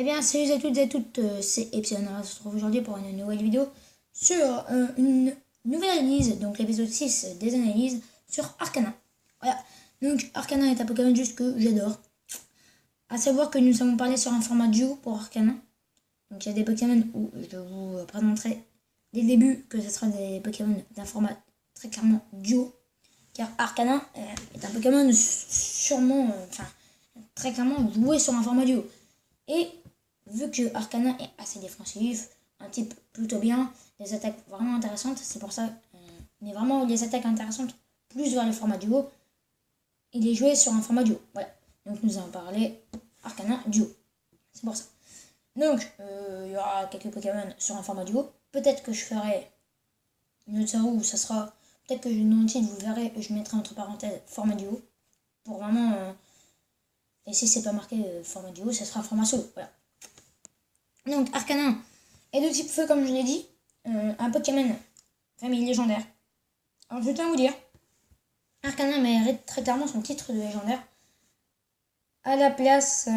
Eh bien, salut à toutes et à toutes, c'est Epsilon. On se retrouve aujourd'hui pour une nouvelle vidéo sur une nouvelle analyse, donc l'épisode 6 des analyses sur Arcana. Voilà, donc Arcana est un Pokémon juste que j'adore. A savoir que nous avons parlé sur un format duo pour Arcana. Donc il y a des Pokémon où je vous présenterai dès le début que ce sera des Pokémon d'un format très clairement duo. Car Arcana est un Pokémon sûrement, très clairement joué sur un format duo. Et vu que Arcana est assez défensif, un type plutôt bien, des attaques vraiment intéressantes, c'est pour ça, mais vraiment les attaques intéressantes, plus vers le format duo, il est joué sur un format duo. Voilà, donc nous allons parler Arcana duo. C'est pour ça. Donc, il y aura quelques Pokémon sur un format duo. Peut-être que je ferai une autre série où ça sera. Peut-être que dans le titre, vous verrez, je mettrai entre parenthèses format duo. Pour vraiment. Et si c'est pas marqué format duo, ça sera format solo. Voilà. Donc, Arcana est de type feu, comme je l'ai dit. Un Pokémon famille légendaire. Alors, je tiens à vous dire, Arcana mérite très clairement son titre de légendaire. À la place.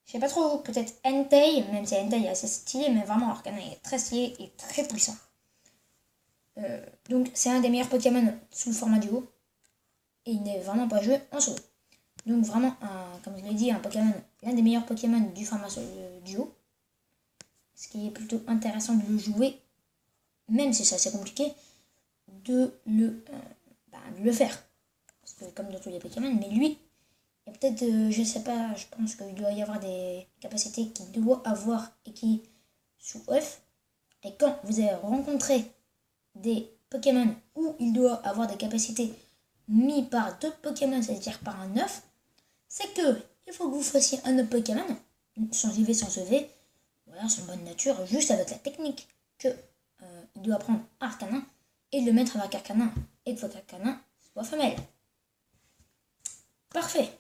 Je sais pas trop, peut-être Entei, même si Entei est assez stylé, mais vraiment Arcana est très stylé et très puissant. Donc, c'est un des meilleurs Pokémon sous le format duo. Et il n'est vraiment pas joué en solo. Donc vraiment, comme je l'ai dit, un Pokémon, l'un des meilleurs Pokémon du format duo. Ce qui est plutôt intéressant de le jouer, même si c'est assez compliqué, de le faire. Parce que comme dans tous les Pokémon, mais lui, et peut-être, je sais pas, je pense qu'il doit y avoir des capacités qu'il doit avoir et qui sous off. Et quand vous avez rencontré des Pokémon où il doit avoir des capacités mis par d'autres Pokémon, c'est-à-dire par un œuf, c'est que il faut que vous fassiez un autre Pokémon, sans IV, sans EV, voilà, sans bonne nature, juste avec la technique que il doit prendre Arcana et le mettre avec Arcana et que votre Arcana soit femelle. Parfait.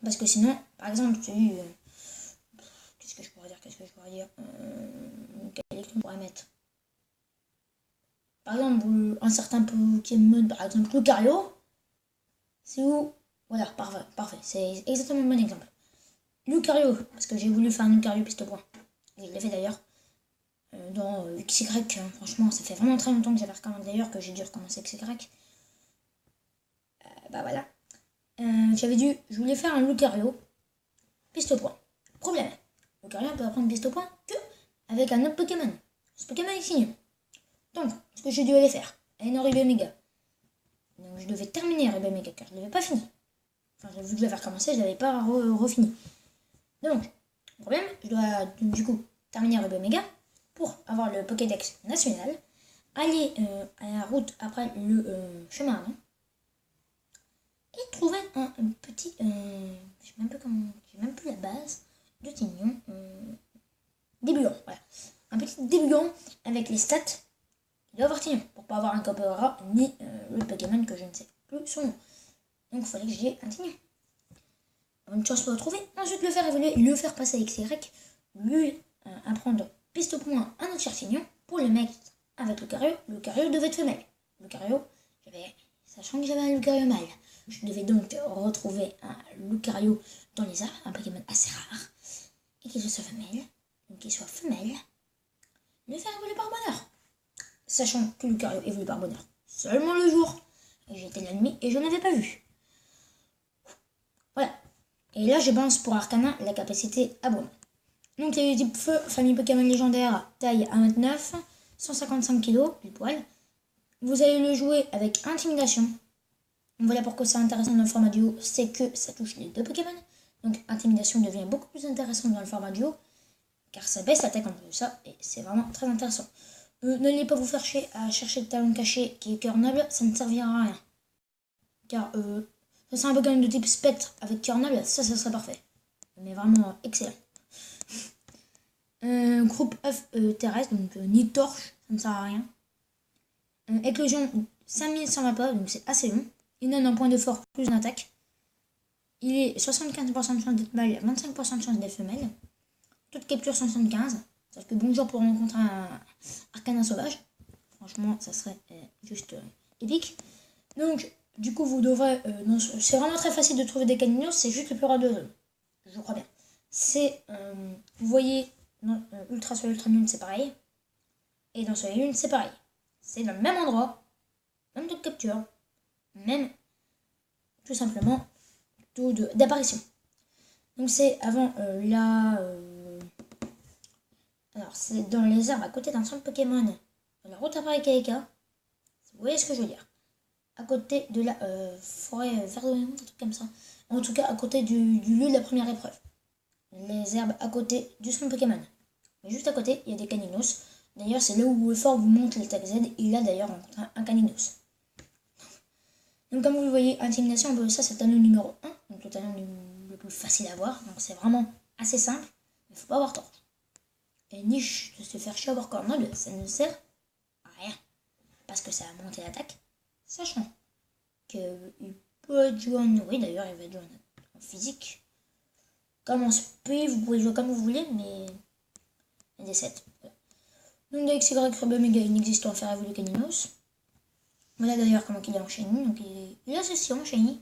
Parce que sinon, par exemple, qu'est-ce que je pourrais dire quel on pourrait mettre. Par exemple, un certain Pokémon, par exemple Lucario, c'est où. Voilà, parfait. C'est exactement le bon exemple. Lucario, parce que j'ai voulu faire un Lucario piste point. Et je l'ai fait d'ailleurs. Dans XY, franchement, ça fait vraiment très longtemps que j'avais recommencé d'ailleurs, que j'ai dû recommencer XY. Voilà. Je voulais faire un Lucario piste point. Problème. Lucario peut apprendre piste point que avec un autre Pokémon. Ce Pokémon est signé. Donc, ce que j'ai dû aller faire, Énorme Ruby Omega. Donc, je devais terminer Ruby Omega car je ne l'avais pas fini. Enfin, vu que je l'avais recommencé, je ne l'avais pas refini. Donc, le problème, je dois du coup terminer Ruby Omega pour avoir le Pokédex national, aller à la route après le chemin avant et trouver un petit. Je sais même plus comment. J'ai même plus la base de Tignon. Débutant, voilà. Un petit débutant avec les stats. Il doit avoir Tignon pour pas avoir un Copera ni le Pokémon que je ne sais plus son nom. Donc il fallait que j'aie un Tignon. Une chance pour le trouver, ensuite le faire évoluer, le faire passer avec XY, lui apprendre piste au point un autre Tignon pour le mettre avec Lucario. Lucario devait être femelle. Lucario, sachant que j'avais un Lucario mâle, je devais donc retrouver un Lucario dans les arbres, un Pokémon assez rare, et qu'il soit femelle, le faire évoluer par bonheur. Sachant que Lucario évolue par bonheur seulement le jour, et j'étais la nuit et je n'avais pas vu. Voilà. Et là, je pense pour Arcana la capacité abondante. Donc, il y a le type feu, famille Pokémon légendaire, taille 1m9, 155 kg, du poil. Vous allez le jouer avec intimidation. Voilà pourquoi c'est intéressant dans le format duo, c'est que ça touche les deux Pokémon. Donc, intimidation devient beaucoup plus intéressant dans le format duo, car ça baisse l'attaque en plus de ça, et c'est vraiment très intéressant. N'allez pas vous faire chier à chercher le talon caché qui est cœur noble, ça ne servira à rien. Car ça c'est un Pokémon de type spectre avec cœur noble, ça serait parfait. Mais vraiment excellent. Groupe œuf terrestre, donc ni torche, ça ne sert à rien. Éclosion 5120 pas, donc c'est assez long. Il donne un point de force plus une attaque. Il est 75% de chance d'être mâle, 25% de chance d'être femelle. Toute capture 75. Sauf que bonjour pour rencontrer un Arcana sauvage. Franchement, ça serait juste épique. Donc, Du coup, vous devrez... c'est vraiment très facile de trouver des caninos, c'est juste le plus rare de zone. Je crois bien. C'est... vous voyez, dans Ultra Soleil Ultra Lune, c'est pareil. Et dans Soleil Lune, c'est pareil. C'est dans le même endroit, même taux de capture, même, tout simplement, taux d'apparition. Donc c'est avant alors c'est dans les arbres à côté d'un centre Pokémon, dans la route à Paris Kaeka. Vous voyez ce que je veux dire? À côté de la forêt verdonnante, un truc comme ça. En tout cas, à côté du lieu de la première épreuve. Les herbes à côté du centre Pokémon. Mais juste à côté, il y a des caninos. D'ailleurs, c'est là où le fort vous montre l'attaque Z. Il a d'ailleurs rencontré un caninos. Donc comme vous le voyez, intimidation, ça c'est le talon numéro 1. Donc le talon le plus facile à voir. Donc c'est vraiment assez simple. Mais il ne faut pas avoir tort. Et niche de se faire chier avoir corps noble, ça ne sert à rien. Parce que ça a monté l'attaque. Sachant qu'il peut être joué en... Oui, d'ailleurs, il va être joué en physique. Comme en SP, vous pouvez jouer comme vous voulez, mais... Il y a des 7. Donc, avec XY, Rebeu, Méga, inexistant, faire évoluer Caninos. Voilà d'ailleurs comment il est enchaîné. Donc, il est associé enchaîné.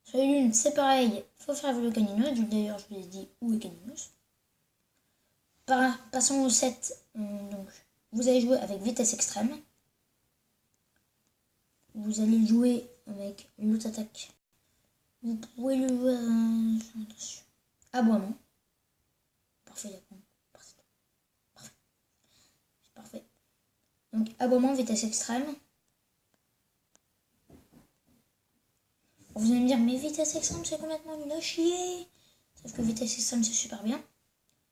Sur les lunes, c'est pareil, il faut faire évoluer Caninos. D'ailleurs, je vous ai dit où est Caninos. Passons au 7. Donc, vous allez jouer avec vitesse extrême. Vous allez le jouer avec l'autre attaque. Vous pouvez le jouer aboiement. Parfait, parfait. Donc aboiement, vitesse extrême. Vous allez me dire, mais vitesse extrême c'est complètement nul à chier. Sauf que vitesse extrême c'est super bien.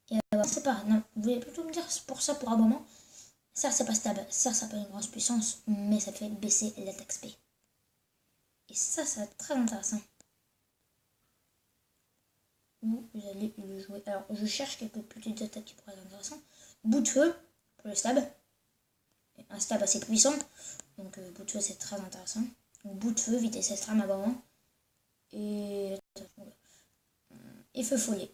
Et c'est pas, non, vous voulez plutôt me dire pour ça, pour aboiement. Certes, c'est pas stable, certes, ça n'a pas une grosse puissance, mais ça fait baisser l'attaque SP. Et ça va être très intéressant. Vous allez le jouer. Alors, je cherche quelques petites attaques qui pourraient être intéressantes. Bout de feu, pour le stab. Un stab assez puissant. Donc, bout de feu, c'est très intéressant. Donc, bout de feu, vitesse extrême, aboiement. Et feu follet.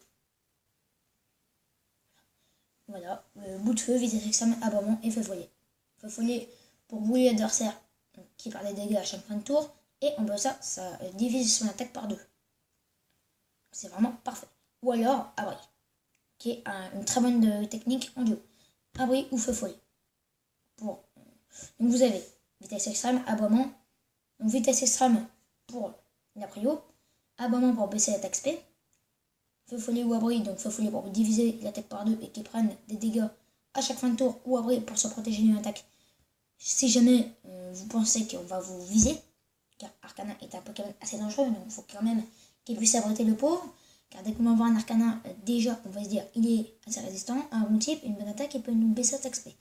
Voilà, bout de feu, vitesse extrême, aboiement et feu follet. Feu follet pour brouiller l'adversaire qui perd des dégâts à chaque fin de tour. Et en plus ça divise son attaque par 2. C'est vraiment parfait. Ou alors abri, qui est une très bonne technique en duo. Abri ou feu follet. Donc vous avez vitesse extrême, aboiement. Donc vitesse extrême pour la prio. Aboiement pour baisser l'attaque SP. Feu follet ou abri, donc feu follet pour diviser l'attaque par 2 et qu'ils prennent des dégâts à chaque fin de tour, ou abri pour se protéger d'une attaque si jamais vous pensez qu'on va vous viser, car Arcanin est un Pokémon assez dangereux, donc il faut quand même qu'il puisse abriter le pauvre, car dès qu'on va voir un Arcanin, déjà on va se dire il est assez résistant, un bon type, une bonne attaque, il peut nous baisser l'attaque SP.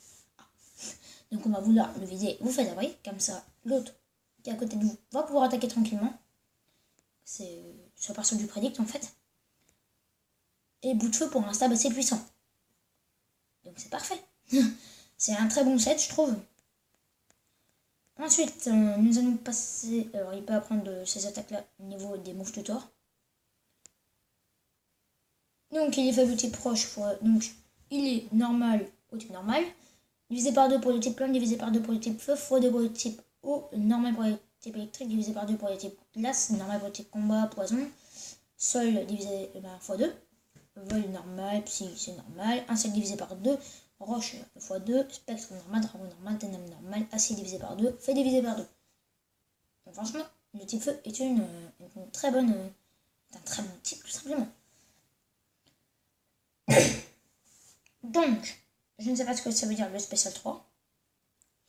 Donc on va vouloir le viser, vous faites abri, comme ça l'autre qui est à côté de vous va pouvoir attaquer tranquillement. C'est sur partir du prédict en fait. Et bout de feu pour un stab assez puissant. Donc c'est parfait. C'est un très bon set, je trouve. Ensuite, nous allons passer... Alors, il peut apprendre ces attaques-là au niveau des moves tutor. Donc, il est faible au type proche. Donc, il est normal au type normal. Divisé par 2 pour le type plante, divisé par 2 pour le type feu, x2 pour le type eau, normal pour le type électrique, divisé par 2 pour le type glace, normal pour le type combat, poison. Sol divisé par x2. Vol normal, psy c'est normal. Insecte divisé par 2. Roche x2, spectre normal, dragon normal, ténèbres normal, acier divisé par 2, feu divisé par 2. Donc franchement, le type feu est une très bonne... un très bon type tout simplement. Donc, je ne sais pas ce que ça veut dire le spécial 3.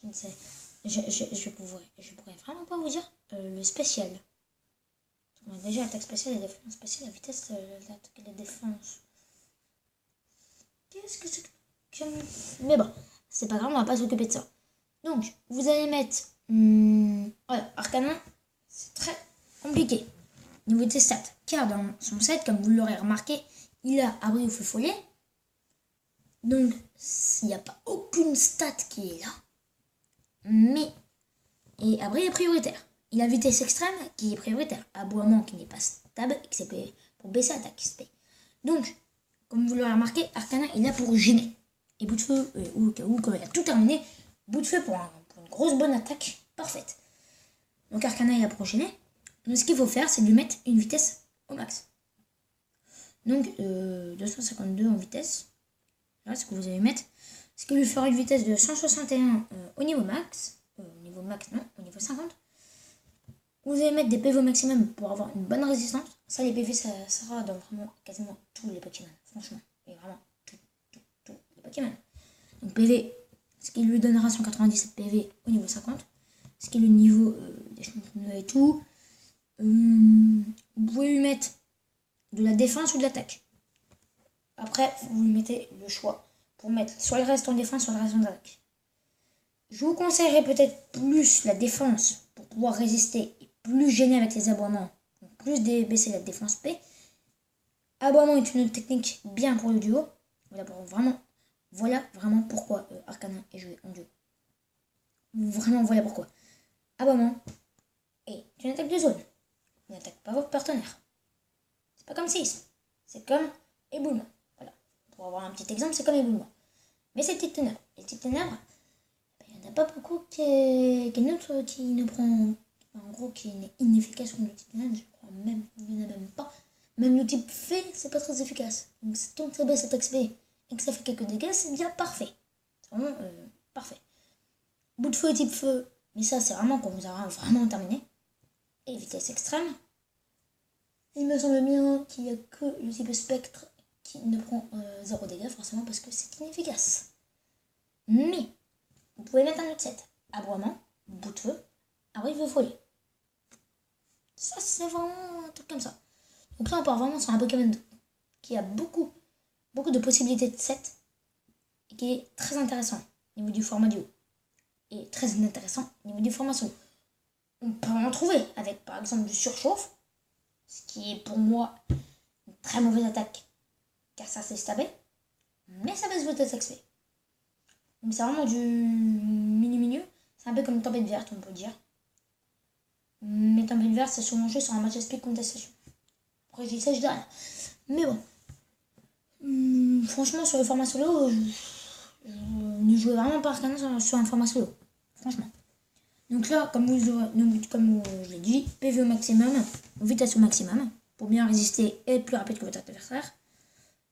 Je ne sais. Je pourrais vraiment pas vous dire le spécial. On a déjà l'attaque spéciale, la défense spéciale, la vitesse, l'attaque et la défense. Qu'est-ce que c'est que... Mais bon, c'est pas grave, on va pas s'occuper de ça. Donc, vous allez mettre... voilà, Arcanin, c'est très compliqué. Niveau de ses stats. Car dans son set, comme vous l'aurez remarqué, il a abri ou feu follet. Donc, il n'y a pas aucune stat qui est là. Mais, et abri est prioritaire. Il a vitesse extrême qui est prioritaire. Aboiement qui n'est pas stable et qui c'est pour baisser l'attaque SP. Donc, comme vous l'aurez remarqué, Arcanin est là pour gêner. Et bout de feu, ou quand il a tout terminé, bout de feu pour une grosse bonne attaque parfaite. Donc Arcana il a prochainer. Donc ce qu'il faut faire, c'est de lui mettre une vitesse au max. Donc 252 en vitesse. Là, ce que vous allez mettre. Ce qui lui fera une vitesse de 161 au niveau max. Au niveau max, non, au niveau 50. Vous allez mettre des PV au maximum pour avoir une bonne résistance. Ça, les PV, ça sera dans vraiment quasiment tous les Pokémon. Franchement. Et vraiment tous les Pokémon. Donc PV, ce qui lui donnera 197 PV au niveau 50. Ce qui est le niveau des champignons et tout. Vous pouvez lui mettre de la défense ou de l'attaque. Après, vous lui mettez le choix pour mettre soit le reste en défense, soit le reste en attaque. Je vous conseillerais peut-être plus la défense pour pouvoir résister et plus gêner avec les aboiements. Donc plus baisser la défense P. Aboiement est une technique bien pour le duo. Voilà vraiment pourquoi Arcana est joué en duo. Vraiment, voilà pourquoi. Aboiement est une attaque de zone. Vous n'attaquez pas votre partenaire. C'est pas comme 6. C'est comme éboulement. Voilà. Pour avoir un petit exemple, c'est comme éboulement. Mais c'est type ténèbres. Et le type ténèbres, il n'y en a pas beaucoup qui est neutre, qui ne prend... En gros, qui est inefficace contre le type ténèbres. Je crois même, il n'y en a même pas. Même le type fée, c'est pas très efficace. Donc si ton très baisse attaque fée et que ça fait quelques dégâts, c'est bien parfait. C'est vraiment parfait. Bout de feu et type feu, mais ça c'est vraiment quand vous aurez vraiment terminé. Et vitesse extrême. Il me semble bien qu'il n'y a que le type spectre qui ne prend 0 dégâts forcément parce que c'est inefficace. Mais vous pouvez mettre un autre set. Aboiement, bout de feu, abri de folie. Ça c'est vraiment un truc comme ça. Donc là on part vraiment sur un Pokémon qui a beaucoup de possibilités de set et qui est très intéressant au niveau du format duo. Et très intéressant au niveau du format solo. On peut en trouver avec par exemple du surchauffe, ce qui est pour moi une très mauvaise attaque car ça c'est stabé, mais ça baisse votre attaque XP. Donc c'est vraiment du milieu. C'est un peu comme tempête verte on peut dire. Mais tempête verte c'est souvent joué sur un match speed contestation. Après je dis ça, je dis rien. Mais bon. Franchement sur le format solo, je ne jouais vraiment pas Arcana sur un format solo. Franchement. Donc là, comme je l'ai dit, PV au maximum, vitesse au maximum, pour bien résister et être plus rapide que votre adversaire.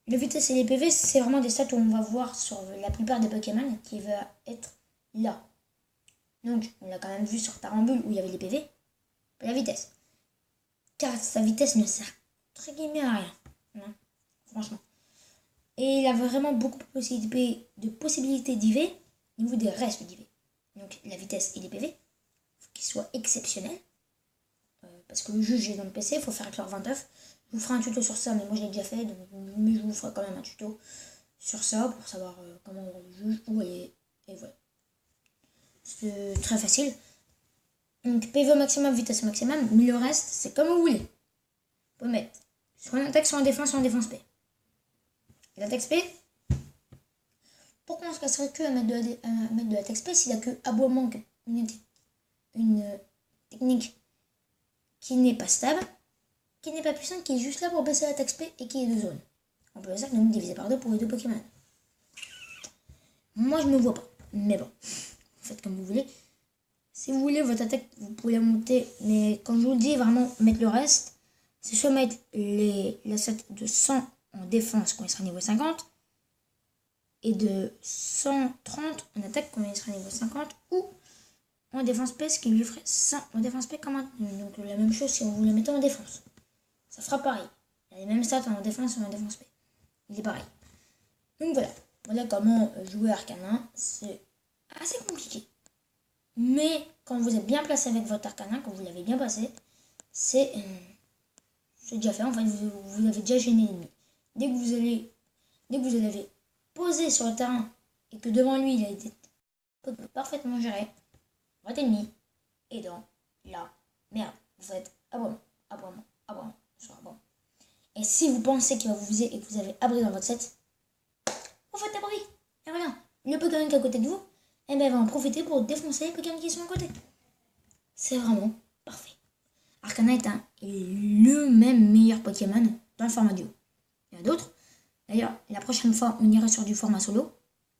La vitesse et les PV, c'est vraiment des stats où on va voir sur la plupart des Pokémon qui va être là. Donc, on l'a quand même vu sur Tarambule où il y avait les PV, pas la vitesse. Car sa vitesse ne sert très guillemets à rien. Non, franchement. Et il a vraiment beaucoup de possibilités d'IV au niveau des restes d'IV. Donc, la vitesse et les PV, faut qu'ils soient exceptionnels. Parce que le jeu, j'ai dans le PC, il faut faire éclair 29. Je vous ferai un tuto sur ça, mais moi je l'ai déjà fait, donc, mais je vous ferai quand même un tuto sur ça pour savoir comment on juge, où elle est, et voilà. C'est très facile. Donc PV au maximum, vitesse au maximum, mais le reste, c'est comme vous voulez. Vous pouvez mettre soit en attaque, soit en défense P. Et l'attaque P, pourquoi on se casserait que à mettre de l'attaque P s'il n'y a que aboiement, une technique qui n'est pas stable, qui n'est pas puissante, qui est juste là pour baisser l'attaque SP et qui est de zone. On peut dire que nous diviser par deux pour les deux Pokémon. Moi je ne me vois pas, mais bon, faites comme vous voulez. Si vous voulez votre attaque, vous pouvez la monter, mais quand je vous le dis, vraiment mettre le reste, c'est soit mettre la set de 100 en défense quand il sera niveau 50, et de 130 en attaque quand il sera niveau 50, ou en défense P, ce qui lui ferait 100 en défense P comme un... Donc la même chose si on vous le mettait en défense. Ça fera pareil. Il y a les mêmes stats en défense et en défense P. Il est pareil. Donc voilà. Voilà comment jouer Arcana. C'est assez compliqué. Mais quand vous êtes bien placé avec votre Arcana, quand vous l'avez bien passé, c'est déjà fait. En fait, vous avez déjà gêné l'ennemi. Dès que vous l'avez posé sur le terrain et que devant lui, il a été parfaitement géré, votre ennemi est dans la merde. Vous faites aboiement. Et si vous pensez qu'il va vous viser et que vous avez abri dans votre set, vous faites abri. Et rien. Le Pokémon qui est à côté de vous, eh ben, va en profiter pour défoncer les Pokémon qui sont à côté. C'est vraiment parfait. Arcana est le même meilleur Pokémon dans le format duo. Il y en a d'autres. D'ailleurs, la prochaine fois, on ira sur du format solo,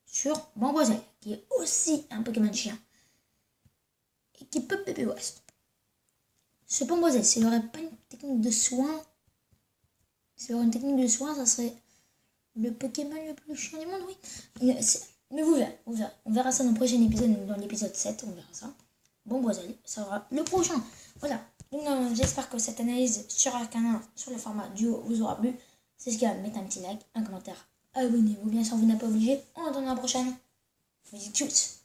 sur Bamboiseille, qui est aussi un Pokémon chien. Et qui peut PP West. ce Pomboisel, s'il n'aurait pas une technique de soin, s'il aurait une technique de soin, ça serait le Pokémon le plus chiant du monde, oui. Mais vous verrez, on verra ça dans le prochain épisode, dans l'épisode 7, on verra ça. Pomboisel, ça sera le prochain. Voilà. Donc j'espère que cette analyse sur Arcana, sur le format duo, vous aura plu. C'est ce qu'il y a, mettez un petit like, un commentaire, abonnez-vous, bien sûr vous n'êtes pas obligé. En attendant la prochaine, je vous dis tchuss.